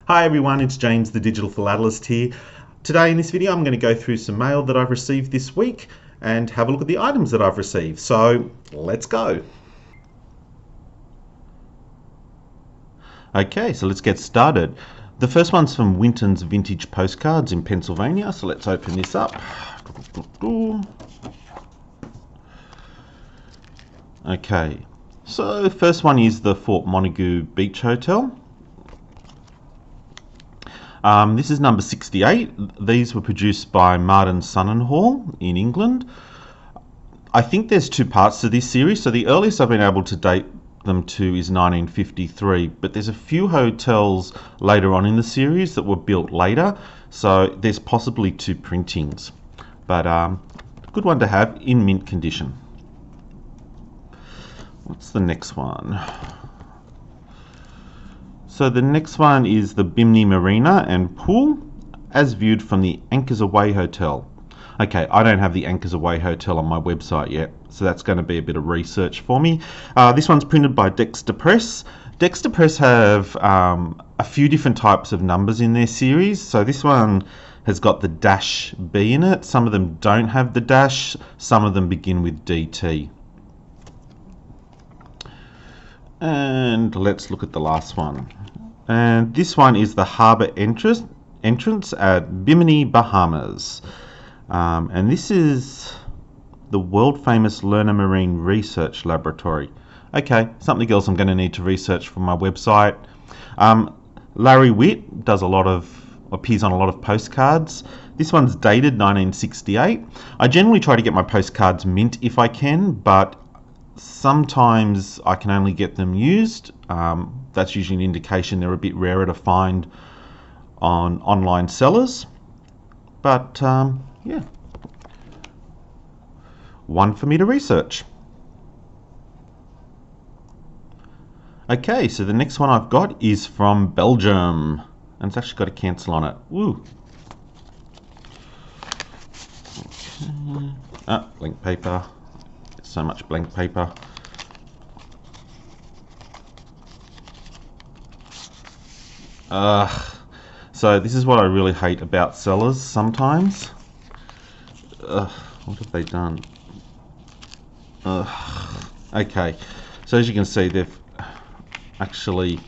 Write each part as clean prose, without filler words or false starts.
Hi everyone, it's James the Digital Philatelist here. Today in this video I'm going to go through some mail that I've received this week and have a look at the items that I've received. So let's go. Okay, so let's get started. The first one's from Winton's Vintage Postcards in Pennsylvania, so let's open this up. Okay, so the first one is the Fort Montague Beach Hotel. This is number 68. These were produced by Martin Hall in England. I think there's two parts to this series. So the earliest I've been able to date them to is 1953, but there's a few hotels later on in the series that were built later. So there's possibly two printings, but good one to have in mint condition. What's the next one? So the next one is the Bimini Marina and Pool, as viewed from the Anchors Away Hotel. Okay, I don't have the Anchors Away Hotel on my website yet, so that's going to be a bit of research for me. This one's printed by Dexter Press. Dexter Press have a few different types of numbers in their series. So this one has got the dash B in it. Some of them don't have the dash. Some of them begin with DT. And let's look at the last one. And this one is the harbour entrance at Bimini, Bahamas. And this is the world famous Lerner Marine Research Laboratory. Okay, something else I'm going to need to research for my website. Larry Witt appears on a lot of postcards. This one's dated 1968. I generally try to get my postcards mint if I can, but sometimes I can only get them used. That's usually an indication they're a bit rarer to find on online sellers. But yeah, one for me to research. Okay, so the next one I've got is from Belgium, and it's actually got a cancel on it. Woo! Okay. Ah, blank paper. So much blank paper. So this is what I really hate about sellers sometimes. What have they done? Okay, so as you can see, they've actually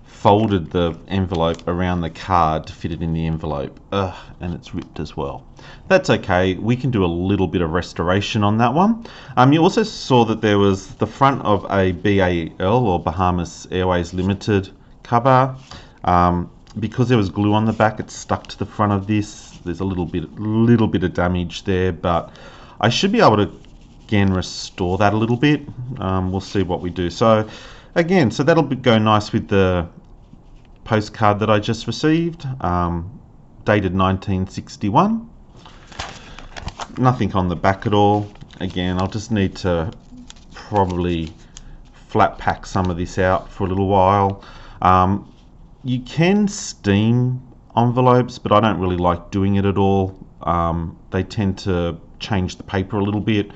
folded the envelope around the card to fit it in the envelope, and it's ripped as well. That's okay, we can do a little bit of restoration on that one. You also saw that there was the front of a BAL, or Bahamas Airways Limited cover. Because there was glue on the back, it's stuck to the front of this. There's a little bit of damage there, but I should be able to again restore that a little bit. We'll see what we do. So again, so that'll go nice with the postcard that I just received, dated 1961. Nothing on the back at all. Again, I'll just need to probably flat pack some of this out for a little while. You can steam envelopes, but I don't really like doing it at all. They tend to change the paper a little bit.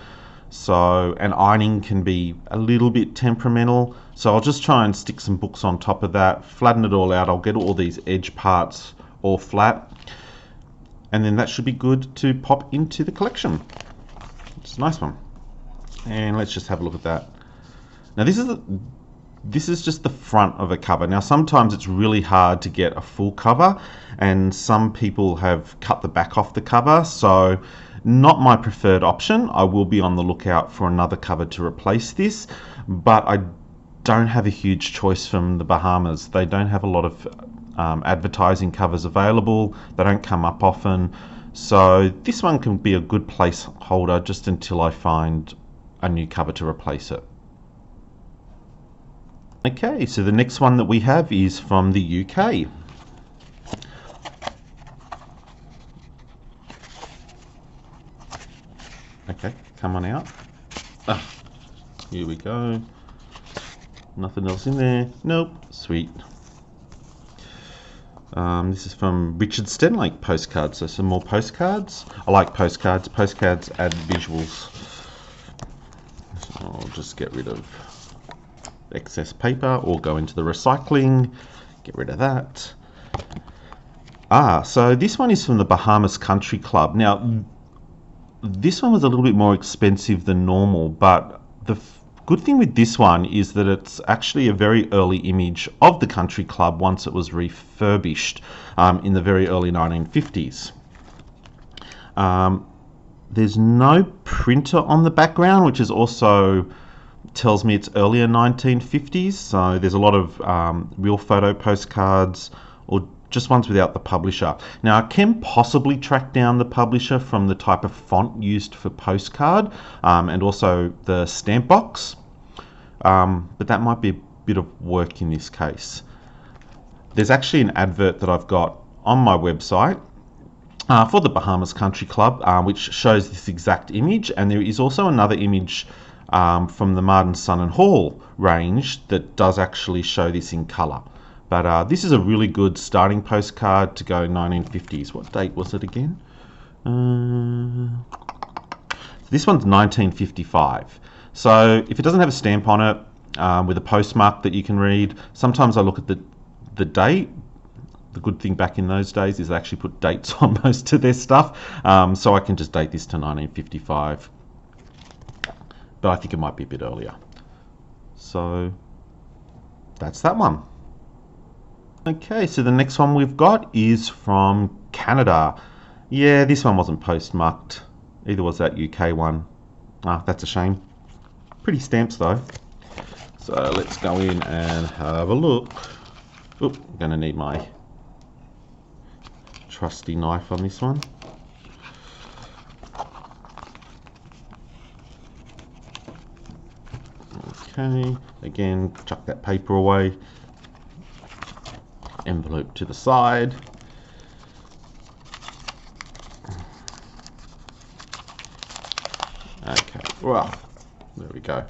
So, and ironing can be a little bit temperamental. So I'll just try and stick some books on top of that, flatten it all out. I'll get all these edge parts all flat. And then that should be good to pop into the collection. It's a nice one. And let's just have a look at that. Now this is just the front of a cover. Now sometimes it's really hard to get a full cover, and some people have cut the back off the cover, so not my preferred option. I will be on the lookout for another cover to replace this, but I don't have a huge choice from the Bahamas. They don't have a lot of advertising covers available. They don't come up often, so this one can be a good placeholder just until I find a new cover to replace it. Okay, so the next one that we have is from the UK. Okay, come on out. Here we go. Nothing else in there. Nope. Sweet. This is from Richard Stenlake Postcards. So some more postcards. I like postcards. Postcards add visuals. So I'll just get rid of excess paper or go into the recycling. Get rid of that. So this one is from the Bahamas Country Club. Now, this one was a little bit more expensive than normal, but the good thing with this one is that it's actually a very early image of the country club once it was refurbished in the very early 1950s. There's no printer on the background, which is also tells me it's earlier 1950s. So there's a lot of real photo postcards or just ones without the publisher. Now I can possibly track down the publisher from the type of font used for postcard and also the stamp box, but that might be a bit of work in this case. There's actually an advert that I've got on my website for the Bahamas Country Club, which shows this exact image, and there is also another image from the Martin Son and Hall range that does actually show this in colour. But this is a really good starting postcard to go 1950s. What date was it again? This one's 1955. So if it doesn't have a stamp on it with a postmark that you can read, sometimes I look at the date. The good thing back in those days is they actually put dates on most of their stuff. So I can just date this to 1955. But I think it might be a bit earlier. So that's that one. Okay, so the next one we've got is from Canada. Yeah, this one wasn't postmarked. Either was that UK one. That's a shame. Pretty stamps though. So let's go in and have a look. Oop, I'm gonna need my trusty knife on this one. Okay, again, chuck that paper away. Envelope to the side. Okay, well, there we go.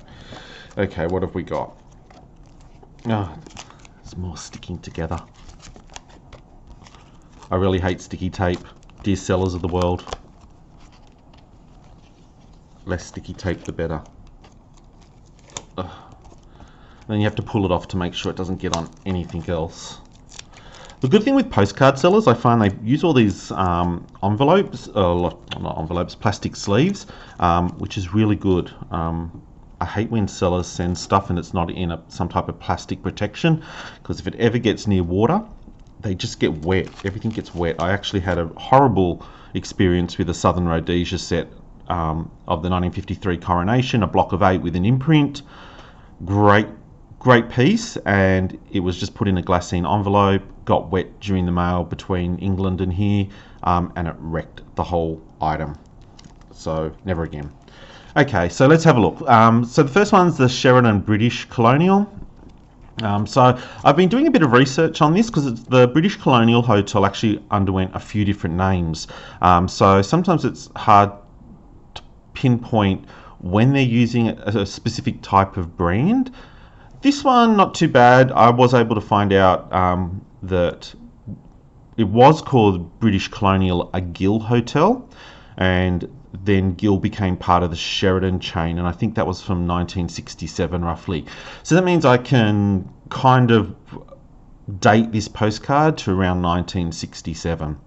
Okay, what have we got? There's more sticking together. I really hate sticky tape. Dear sellers of the world. Less sticky tape, the better. Then you have to pull it off to make sure it doesn't get on anything else. The good thing with postcard sellers, I find they use all these envelopes, not envelopes, plastic sleeves, which is really good. I hate when sellers send stuff and it's not in some type of plastic protection, because if it ever gets near water, they just get wet. Everything gets wet. I actually had a horrible experience with a Southern Rhodesia set of the 1953 Coronation, a block of 8 with an imprint. Great piece, and it was just put in a glassine envelope, got wet during the mail between England and here, and it wrecked the whole item. So never again. Okay, so let's have a look. So the first one's the Sheraton British Colonial. So I've been doing a bit of research on this because the British Colonial Hotel actually underwent a few different names. So sometimes it's hard to pinpoint when they're using a specific type of brand. This one, not too bad. I was able to find out that it was called British Colonial a Gill Hotel, and then Gill became part of the Sheraton chain, and I think that was from 1967 roughly. So that means I can kind of date this postcard to around 1967.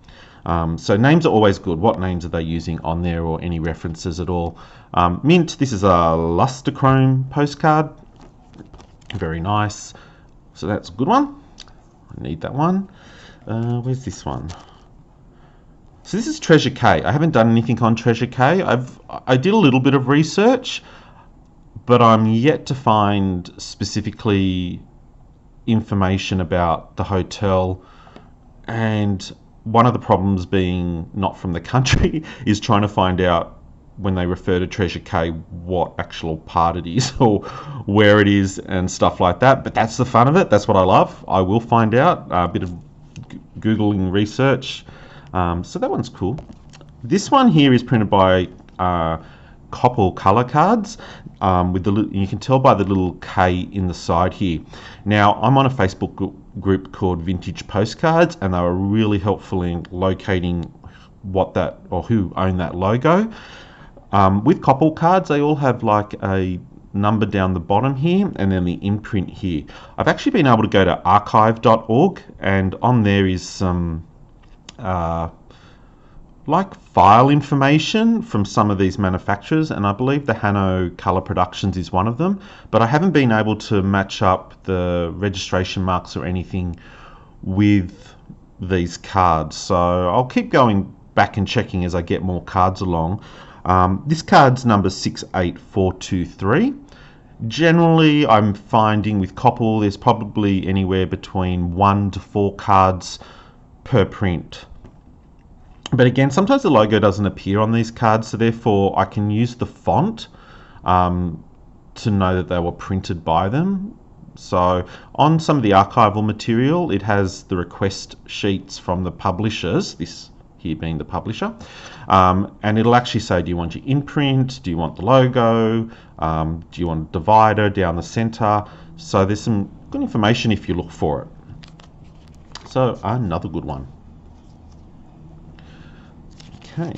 So names are always good. What names are they using on there, or any references at all? Mint, this is a Lustrochrome postcard. Very nice. So that's a good one. I need that one. Where's this one? So this is Treasure K. I haven't done anything on Treasure K. I did a little bit of research, but I'm yet to find specifically information about the hotel. And one of the problems being not from the country is trying to find out, when they refer to Treasure K, what actual part it is or where it is and stuff like that. But that's the fun of it. That's what I love. I will find out. A bit of Googling research. So that one's cool. This one here is printed by Koppel Color Cards. With you can tell by the little K in the side here. Now, I'm on a Facebook group called Vintage Postcards, and they were really helpful in locating what that, or who owned that logo. With Koppel cards, they all have like a number down the bottom here, and then the imprint here. I've actually been able to go to archive.org, and on there is some like file information from some of these manufacturers, and I believe the Hanno Colour Productions is one of them, but I haven't been able to match up the registration marks or anything with these cards, so I'll keep going back and checking as I get more cards along. This card's number 68423. Generally, I'm finding with Koppel there's probably anywhere between 1 to 4 cards per print. But again, sometimes the logo doesn't appear on these cards, so therefore I can use the font to know that they were printed by them. So on some of the archival material, it has the request sheets from the publishers, this here being the publisher, and it'll actually say, do you want your imprint, do you want the logo, do you want a divider down the center? So there's some good information if you look for it. So another good one. Okay,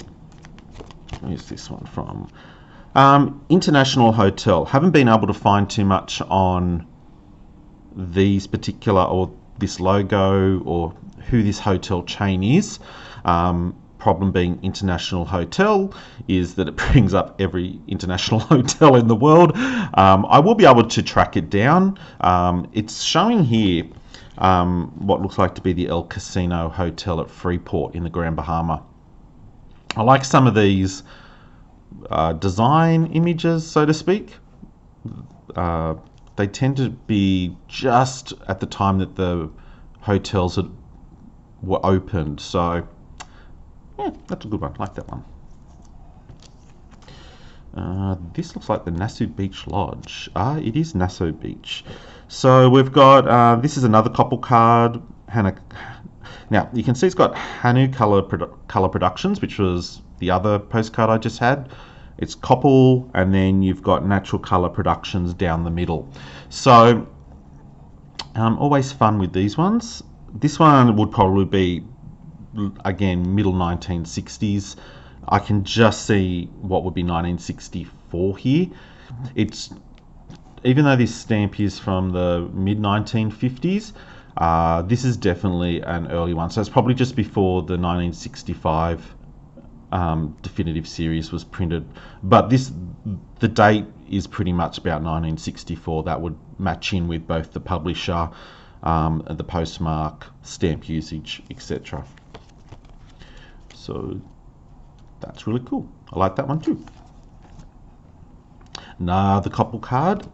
where's this one from? International Hotel. Haven't been able to find too much on these particular, or this logo, or who this hotel chain is. Problem being International Hotel is that it brings up every international hotel in the world. I will be able to track it down. It's showing here what looks like to be the El Casino Hotel at Freeport in the Grand Bahama. I like some of these design images, so to speak. They tend to be just at the time that the hotels were opened. So, yeah, that's a good one. I like that one. This looks like the Nassau Beach Lodge. It is Nassau Beach. So we've got, this is another Koppel card. Now, you can see it's got Hanno Colour Productions, which was the other postcard I just had. It's Koppel, and then you've got Natural Colour Productions down the middle. So, always fun with these ones. This one would probably be, again, middle 1960s. I can just see what would be 1964 here. It's, even though this stamp is from the mid 1950s, this is definitely an early one, so it's probably just before the 1965 definitive series was printed. But the date is pretty much about 1964. That would match in with both the publisher, the postmark, stamp usage, etc. So that's really cool. I like that one too. Now the Koppel card.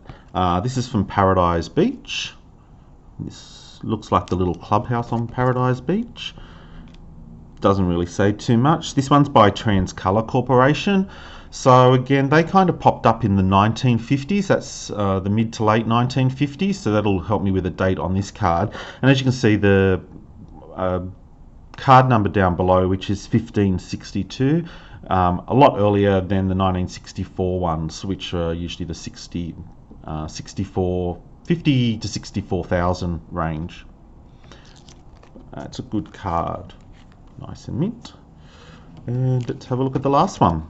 This is from Paradise Beach. This looks like the little clubhouse on Paradise Beach. Doesn't really say too much. This one's by Transcolor Corporation. So again, they kind of popped up in the 1950s. That's the mid to late 1950s. So that'll help me with a date on this card. And as you can see, the card number down below, which is 1562, a lot earlier than the 1964 ones, which are usually the 50 to 64,000 range. It's a good card. Nice and mint. And let's have a look at the last one.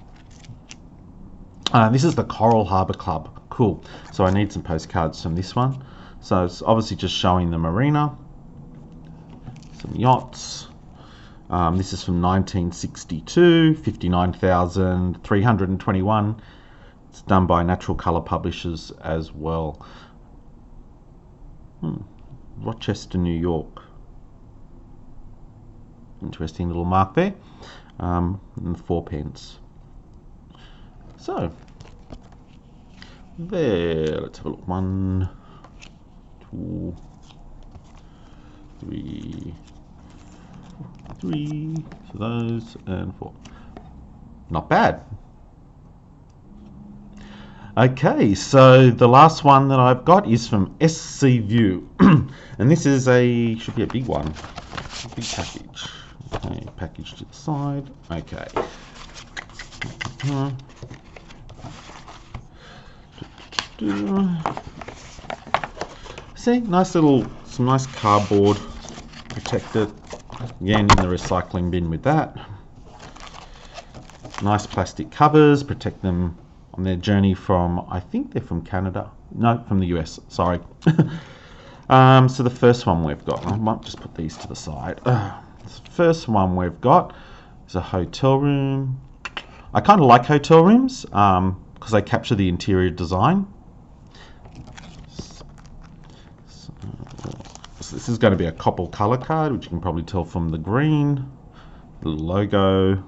This is the Coral Harbour Club. Cool. So I need some postcards from this one. So it's obviously just showing the marina, some yachts. This is from 1962, 59,321. It's done by Natural Colour Publishers as well. Rochester, New York. Interesting little mark there. And 4 pence. So, there, let's have a look. 1, 2, 3, 3 for those, and 4. Not bad. Okay, so the last one that I've got is from SC View. And this is should be a big one. A big package. Okay, package to the side. Okay. See, some nice cardboard. Protect it. Again, in the recycling bin with that. Nice plastic covers, protect them on their journey from, I think they're from Canada. No, from the US, sorry. So the first one we've got, I might just put these to the side. The first one we've got is a hotel room. I kind of like hotel rooms because they capture the interior design. So this is going to be a copper color card, which you can probably tell from the green, the logo,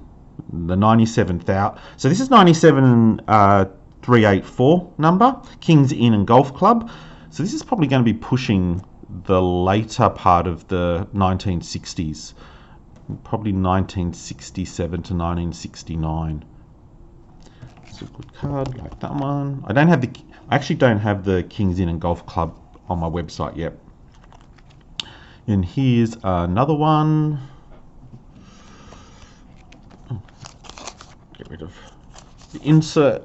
the 97,000. So this is 97,384 number, Kings Inn and Golf Club. So this is probably going to be pushing the later part of the 1960s, probably 1967 to 1969. It's a good card, like that one. I actually don't have the Kings Inn and Golf Club on my website yet. And here's another one. Get rid of the insert.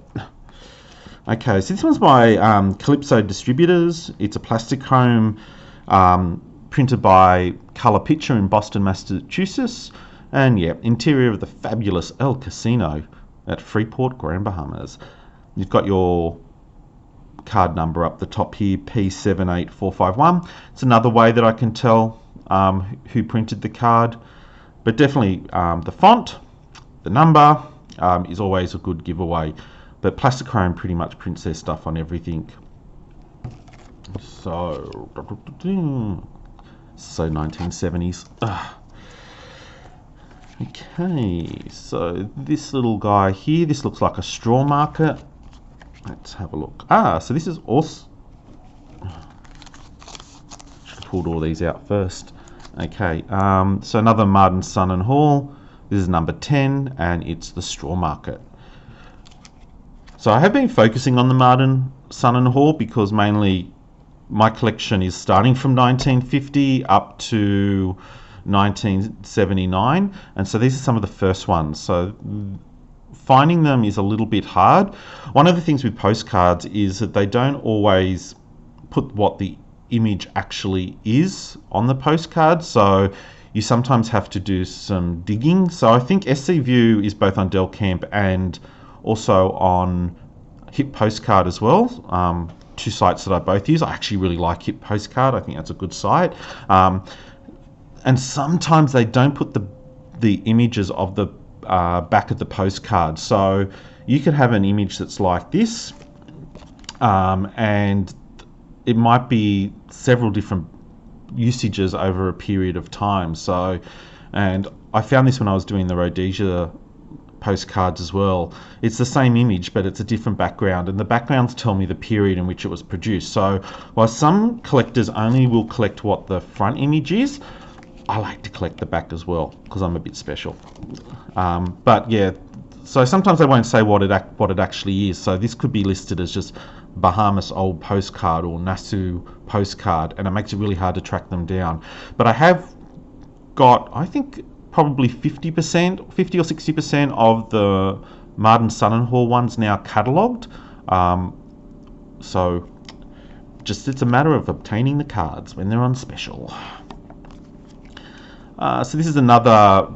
Okay, so this one's by Calypso Distributors. It's a plastic chrome printed by Color Picture in Boston, Massachusetts. And yeah, interior of the fabulous El Casino at Freeport, Grand Bahamas. You've got your card number up the top here, P78451. It's another way that I can tell who printed the card. But definitely the font, the number is always a good giveaway. But Plastichrome pretty much prints their stuff on everything. So 1970s. Okay, so this little guy here, this looks like a straw market. Let's have a look. So this is also... Should have pulled all these out first. Okay, so another Marden, Son and Hall. This is number 10, and it's the straw market. So I have been focusing on the Marden, Son and Hall because mainly my collection is starting from 1950 up to 1979, and so these are some of the first ones. So finding them is a little bit hard. One of the things with postcards is that they don't always put what the image actually is on the postcard, so you sometimes have to do some digging. So I think SC View is both on Del Camp and also on Hip Postcard as well. Two sites that I both use. I actually really like Hip Postcard. I think that's a good site. And sometimes they don't put the images of the back of the postcard. So you could have an image that's like this, and it might be several different usages over a period of time. So, and I found this when I was doing the Rhodesia postcards as well. It's the same image, but it's a different background, and the backgrounds tell me the period in which it was produced. So while some collectors only will collect what the front image is, I like to collect the back as well because I'm a bit special. But yeah, so sometimes they won't say what it actually is. So this could be listed as just Bahamas Old Postcard or Nassau Postcard, and it makes it really hard to track them down. But I have got, I think, probably 50 or 60% of the Marden, Son and Hall ones now catalogued. So just it's a matter of obtaining the cards when they're on special. So this is another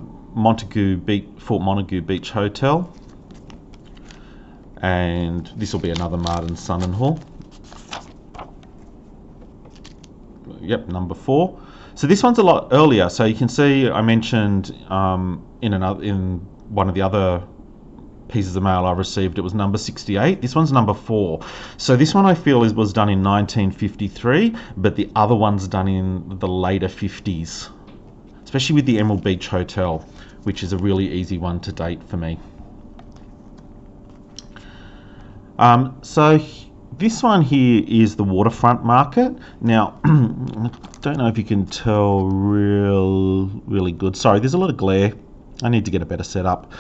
Fort Montague Beach Hotel, and this will be another Marden, Son and Hall. Yep, number 4. So this one's a lot earlier. So you can see I mentioned in one of the other pieces of mail I received, it was number 68. This one's number 4. So this one I feel was done in 1953, but the other one's done in the later 50s. Especially with the Emerald Beach Hotel, which is a really easy one to date for me. So this one here is the waterfront market. Now, I don't know if you can tell really good. Sorry, there's a lot of glare. I need to get a better setup.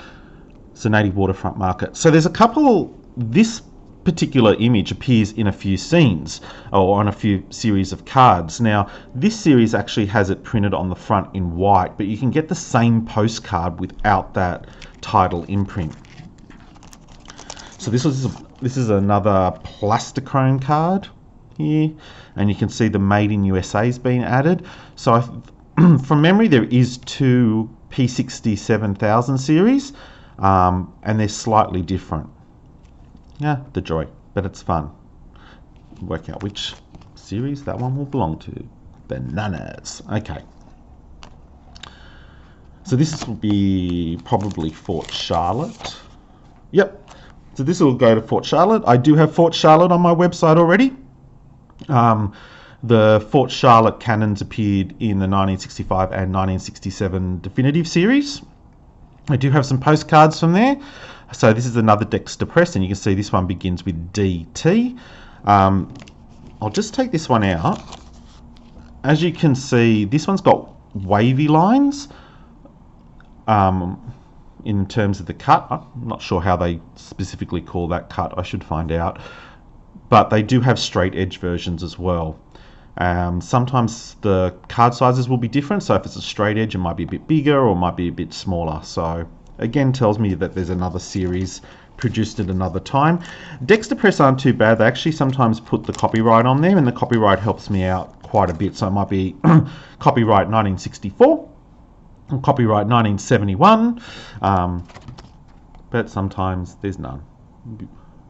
It's a native waterfront market. So there's a couple, this particular image appears in a few scenes or on a few series of cards. Now this series actually has it printed on the front in white, but you can get the same postcard without that title imprint. So this is another Plastichrome card here, and you can see the Made in USA has been added. So from memory there is 2 P60 7000 series, and they're slightly different. Yeah, the joy, but it's fun. Work out which series that one will belong to. Bananas. Okay. So this will be probably Fort Charlotte. Yep. So this will go to Fort Charlotte. I do have Fort Charlotte on my website already. The Fort Charlotte cannons appeared in the 1965 and 1967 definitive series. I do have some postcards from there. So this is another Dexter press, and you can see this one begins with DT. I'll just take this one out. As you can see, this one's got wavy lines in terms of the cut. I'm not sure how they specifically call that cut. I should find out. But they do have straight edge versions as well. Sometimes the card sizes will be different, so if it's a straight edge it might be a bit bigger or might be a bit smaller. So again, tells me that there's another series produced at another time. Dexter Press aren't too bad. They actually sometimes put the copyright on there, and the copyright helps me out quite a bit. So it might be copyright 1964 and copyright 1971, but sometimes there's none.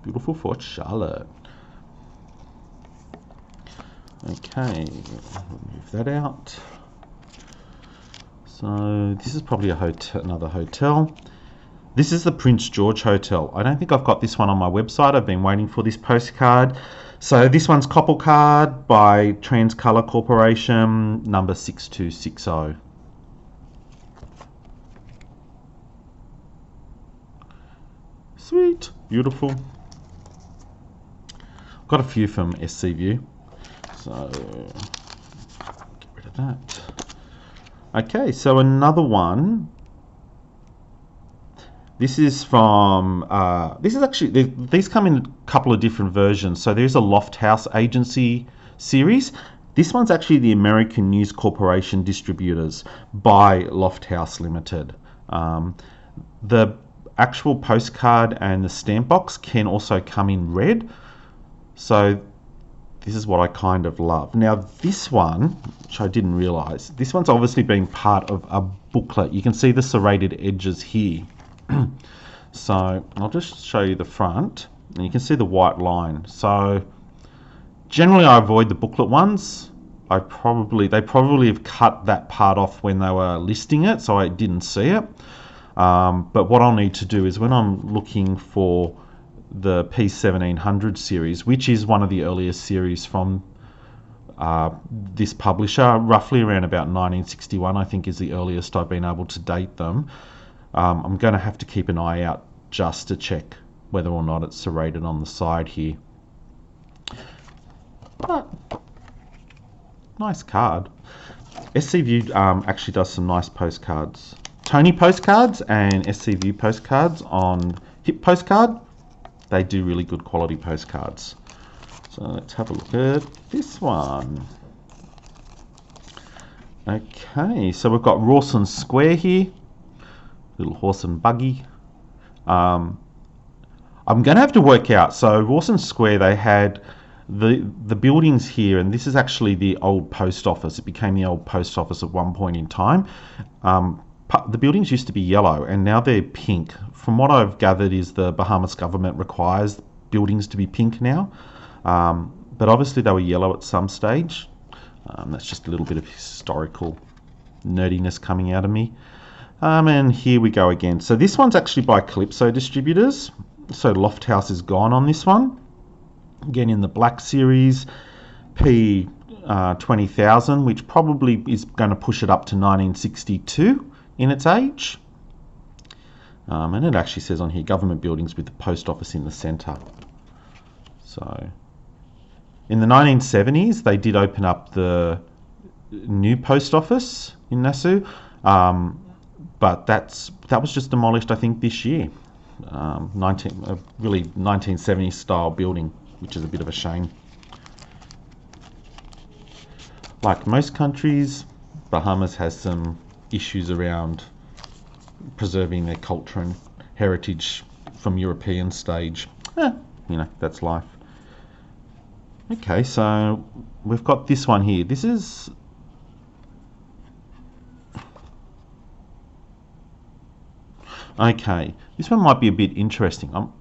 Beautiful Fort Charlotte. Okay, move that out. So this is probably a hotel, another hotel. This is the Prince George Hotel. I don't think I've got this one on my website. I've been waiting for this postcard. So this one's Copple Card by Transcolor Corporation, number 6260. Sweet, beautiful. Got a few from SC View. So, get rid of that. Okay, so another one. This is from, this is actually, these come in a couple of different versions. So there's a Loft House Agency series. This one's actually the American News Corporation Distributors by Loft House Limited. The actual postcard and the stamp box can also come in red. So this is what I kind of love. Now this one, which I didn't realise, this one's obviously been part of a booklet. You can see the serrated edges here. So I'll just show you the front, and you can see the white line. So generally I avoid the booklet ones. They probably have cut that part off when they were listing it, so I didn't see it. But what I'll need to do is when I'm looking for the P1700 series, which is one of the earliest series from this publisher, roughly around about 1961, I think is the earliest I've been able to date them. I'm going to have to keep an eye out just to check whether or not it's serrated on the side here. But nice card. SC View actually does some nice postcards. Tony Postcards and SC View Postcards on Hip Postcard. They do really good quality postcards. So let's have a look at this one. Okay, so we've got Rawson Square here. Little horse and buggy. I'm going to have to work out. So Rawson Square, they had the buildings here, and this is actually the old post office. It became the old post office at one point in time. The buildings used to be yellow, and now they're pink. From what I've gathered is the Bahamas government requires buildings to be pink now. But obviously they were yellow at some stage. That's just a little bit of historical nerdiness coming out of me. And here we go again. So this one's actually by Calypso Distributors. So Loft House is gone on this one. Again in the black series, P20,000, which probably is going to push it up to 1962 in its age. And it actually says on here, government buildings with the post office in the centre. So in the 1970s, they did open up the new post office in Nassau. But that was just demolished, I think, this year. Really 1970s style building, which is a bit of a shame. Like most countries, Bahamas has some issues around preserving their culture and heritage from European stage. You know, that's life. Okay, so we've got this one here. This is... Okay, this one might be a bit interesting.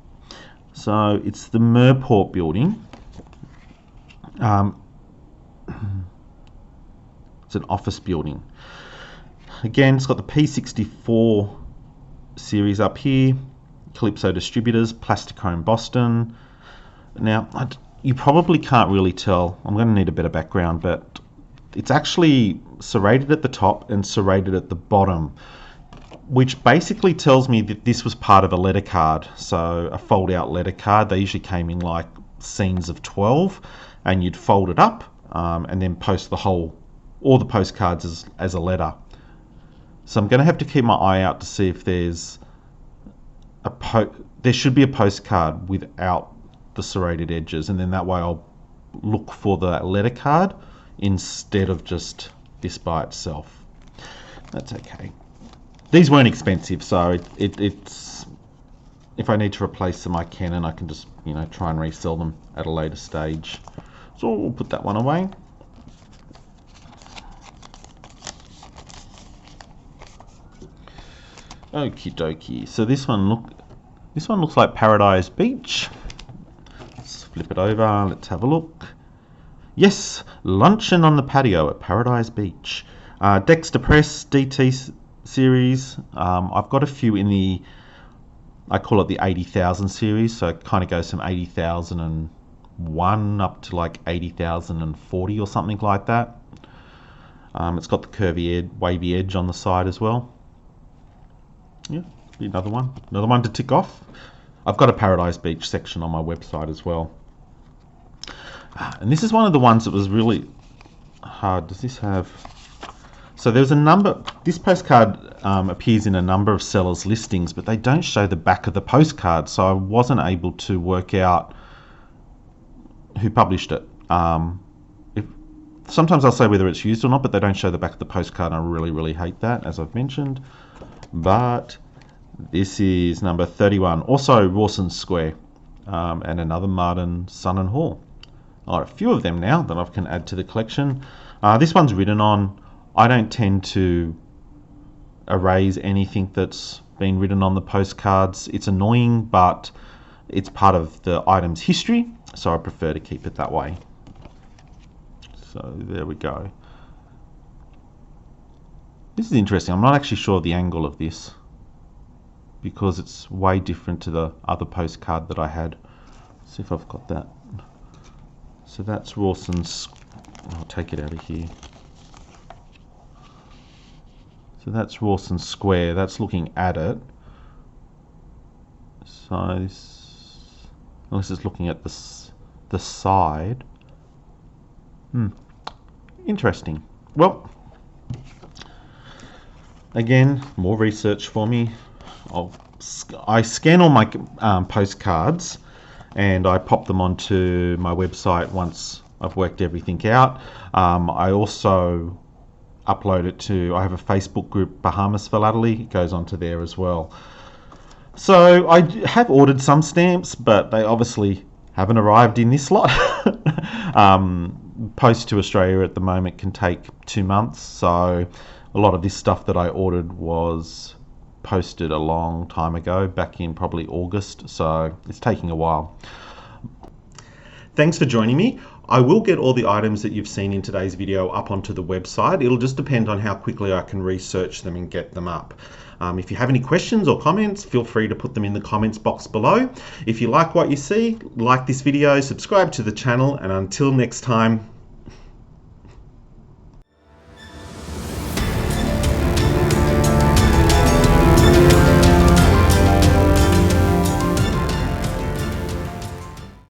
So it's the Merport building. It's an office building. Again, it's got the P64 series up here, Calypso Distributors, Plastichrome Boston. Now, you probably can't really tell. I'm going to need a better background, but it's actually serrated at the top and serrated at the bottom, which basically tells me that this was part of a letter card. So a fold-out letter card. They usually came in like scenes of 12, and you'd fold it up and then post all the postcards as a letter. So I'm going to have to keep my eye out to see if there's there should be a postcard without the serrated edges, and then that way I'll look for the letter card instead of just this by itself. That's okay. These weren't expensive, so it's if I need to replace them I can, and I can just try and resell them at a later stage. So we'll put that one away. Okie dokie. So this one looks like Paradise Beach. Let's flip it over. Let's have a look. Yes, luncheon on the patio at Paradise Beach. Dexter Press DT series. I've got a few in I call it the 80,000 series. So it kind of goes from 80,001 up to like 80,040 or something like that. It's got the curvy wavy edge on the side as well. Yeah, another one to tick off. I've got a Paradise Beach section on my website as well. And this is one of the ones that was really hard. Does this have... So there's a number... This postcard appears in a number of sellers' listings, but they don't show the back of the postcard, so I wasn't able to work out who published it. Sometimes I'll say whether it's used or not, but they don't show the back of the postcard, and I really, really hate that, as I've mentioned. But this is number 31, also Rawson Square, and another Martin, Son and Hall. I've got a few of them now that I can add to the collection. This one's written on. I don't tend to erase anything that's been written on the postcards. It's annoying, but it's part of the item's history, so I prefer to keep it that way. So there we go. This is interesting. I'm not actually sure of the angle of this because it's way different to the other postcard that I had. Let's see if I've got that. So that's Rawson's. I'll take it out of here. So that's Rawson Square. That's looking at it. So this, unless it's looking at the side. Interesting. Well, again, more research for me. I scan all my postcards and I pop them onto my website once I've worked everything out. I also upload it to, I have a Facebook group, Bahamas Philately. It goes onto there as well. So I have ordered some stamps, but they obviously haven't arrived in this lot. Post to Australia at the moment can take 2 months, so a lot of this stuff that I ordered was posted a long time ago, back in probably August, so it's taking a while. Thanks for joining me. I will get all the items that you've seen in today's video up onto the website. It'll just depend on how quickly I can research them and get them up. If you have any questions or comments, feel free to put them in the comments box below. If you like what you see, like this video, subscribe to the channel, and until next time,